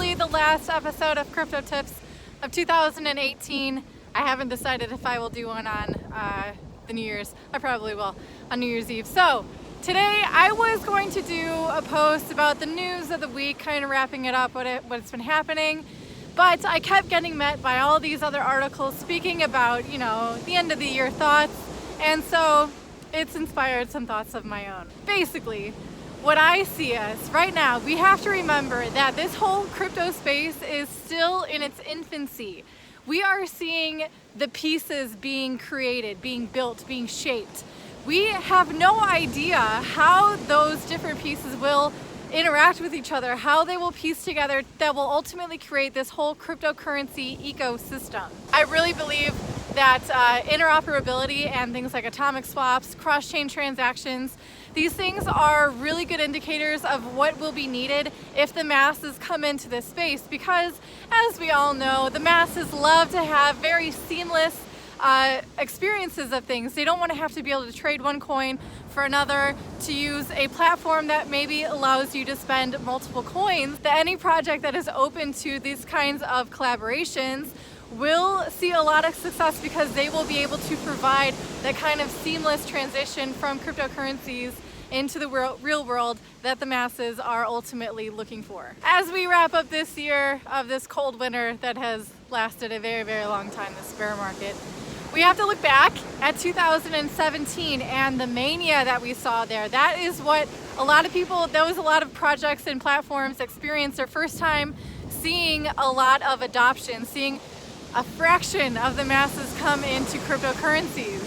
probably the last episode of Crypto Tips of 2018. I haven't decided if I will do one on the New Year's. I probably will on New Year's Eve. So today I was going to do a post about the news of the week, kind of wrapping it up, what's been happening. But I kept getting met by all these other articles speaking about, the end of the year thoughts. And so it's inspired some thoughts of my own. Basically, what I see as right now, we have to remember that this whole crypto space is still in its infancy. We are seeing the pieces being created, being built, being shaped. We have no idea how those different pieces will interact with each other, how they will piece together that will ultimately create this whole cryptocurrency ecosystem. I really believe that interoperability and things like atomic swaps, cross-chain transactions, these things are really good indicators of what will be needed if the masses come into this space, because as we all know, the masses love to have very seamless experiences of things. They don't want to have to be able to trade one coin for another, to use a platform that maybe allows you to spend multiple coins. That any project that is open to these kinds of collaborations will see a lot of success because they will be able to provide that kind of seamless transition from cryptocurrencies into the real world that the masses are ultimately looking for. As we wrap up this year of this cold winter that has lasted a very, very long time, this bear market, we have to look back at 2017 and the mania that we saw there. That is what a lot of people, that was a lot of projects and platforms experienced their first time seeing a lot of adoption, seeing a fraction of the masses come into cryptocurrencies.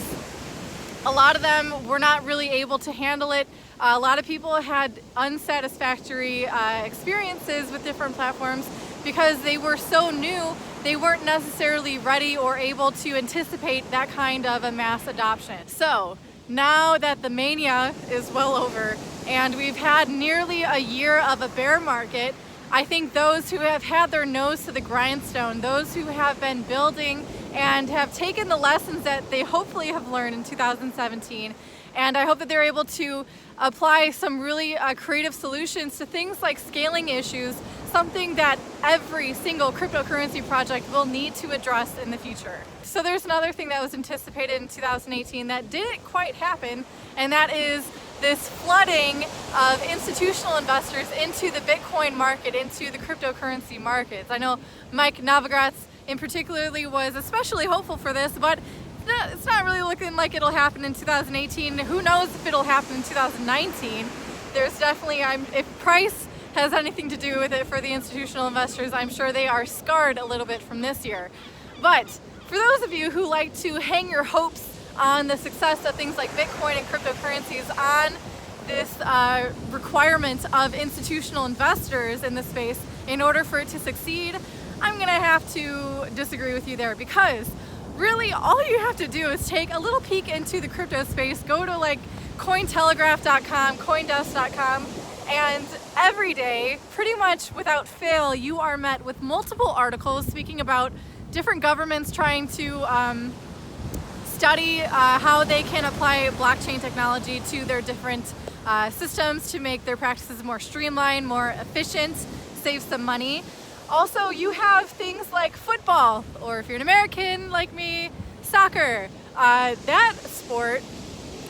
A lot of them were not really able to handle it. A lot of people had unsatisfactory experiences with different platforms because they were so new, they weren't necessarily ready or able to anticipate that kind of a mass adoption. So now that the mania is well over and we've had nearly a year of a bear market, I think those who have had their nose to the grindstone, those who have been building and have taken the lessons that they hopefully have learned in 2017, and I hope that they're able to apply some really creative solutions to things like scaling issues, something that every single cryptocurrency project will need to address in the future. So there's another thing that was anticipated in 2018 that didn't quite happen, and that is this flooding of institutional investors into the Bitcoin market, into the cryptocurrency markets. I know Mike Novogratz in particularly was especially hopeful for this, but it's not really looking like it'll happen in 2018. Who knows if it'll happen in 2019? There's definitely, if price has anything to do with it for the institutional investors, I'm sure they are scarred a little bit from this year. But for those of you who like to hang your hopes on the success of things like Bitcoin and cryptocurrencies, on this requirement of institutional investors in the space in order for it to succeed, I'm gonna have to disagree with you there, because really all you have to do is take a little peek into the crypto space, go to like Cointelegraph.com, Coindesk.com, and every day, pretty much without fail, you are met with multiple articles speaking about different governments trying to study how they can apply blockchain technology to their different systems to make their practices more streamlined, more efficient, save some money. Also, you have things like football, or if you're an American like me, soccer. That sport,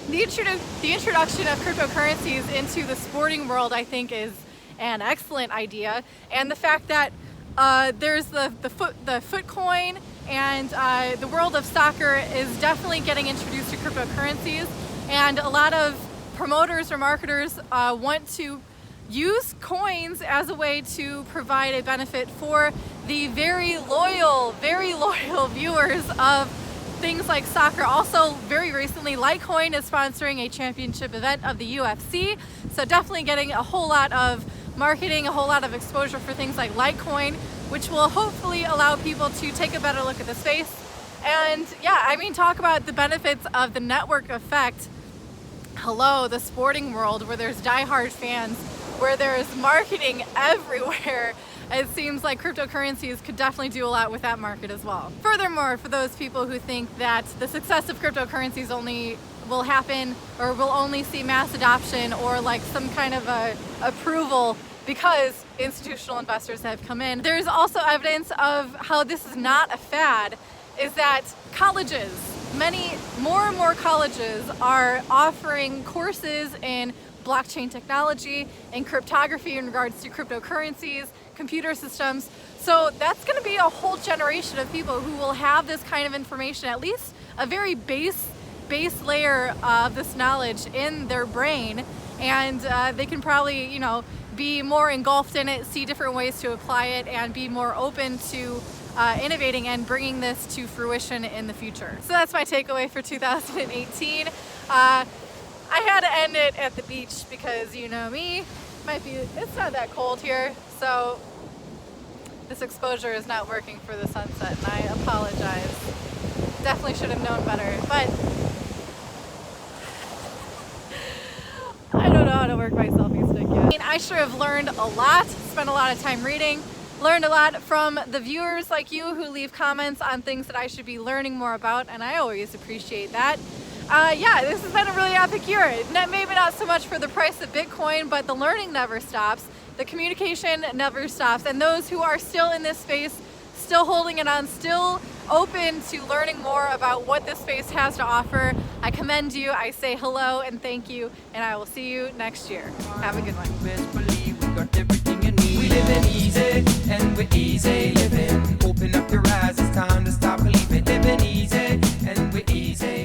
the introduction of cryptocurrencies into the sporting world, I think, is an excellent idea. And the fact that there's the foot coin, and the world of soccer is definitely getting introduced to cryptocurrencies, and a lot of promoters or marketers want to use coins as a way to provide a benefit for the very loyal viewers of things like soccer. Also, very recently, Litecoin is sponsoring a championship event of the UFC, so definitely getting a whole lot of marketing, a whole lot of exposure for things like Litecoin, which will hopefully allow people to take a better look at the space. And yeah, I mean, talk about the benefits of the network effect. Hello, the sporting world, where there's diehard fans, where there's marketing everywhere. It seems like cryptocurrencies could definitely do a lot with that market as well. Furthermore, for those people who think that the success of cryptocurrencies only will happen, or will only see mass adoption or like some kind of a approval because institutional investors have come in. There's also evidence of how this is not a fad, is that colleges, more and more colleges are offering courses in blockchain technology and cryptography in regards to cryptocurrencies, computer systems. So that's going to be a whole generation of people who will have this kind of information, at least a very base layer of this knowledge in their brain, and they can probably, you know, be more engulfed in it, see different ways to apply it, and be more open to innovating and bringing this to fruition in the future. So that's my takeaway for 2018. I had to end it at the beach because, you know me, it's not that cold here, so this exposure is not working for the sunset, and I apologize. Definitely should have known better, but I don't know how to work my selfie stick yet. I mean, I sure have learned a lot, spent a lot of time reading, learned a lot from the viewers like you who leave comments on things that I should be learning more about, and I always appreciate that. Yeah, this has been a really epic year. Maybe not so much for the price of Bitcoin, but the learning never stops. The communication never stops. And those who are still in this space, still holding it on, still open to learning more about what this space has to offer, I commend you. I say hello and thank you, and I will see you next year. Have a good one. We living easy, and we're easy living. Open up your eyes, it's time to stop believing. Living easy, and we're easy.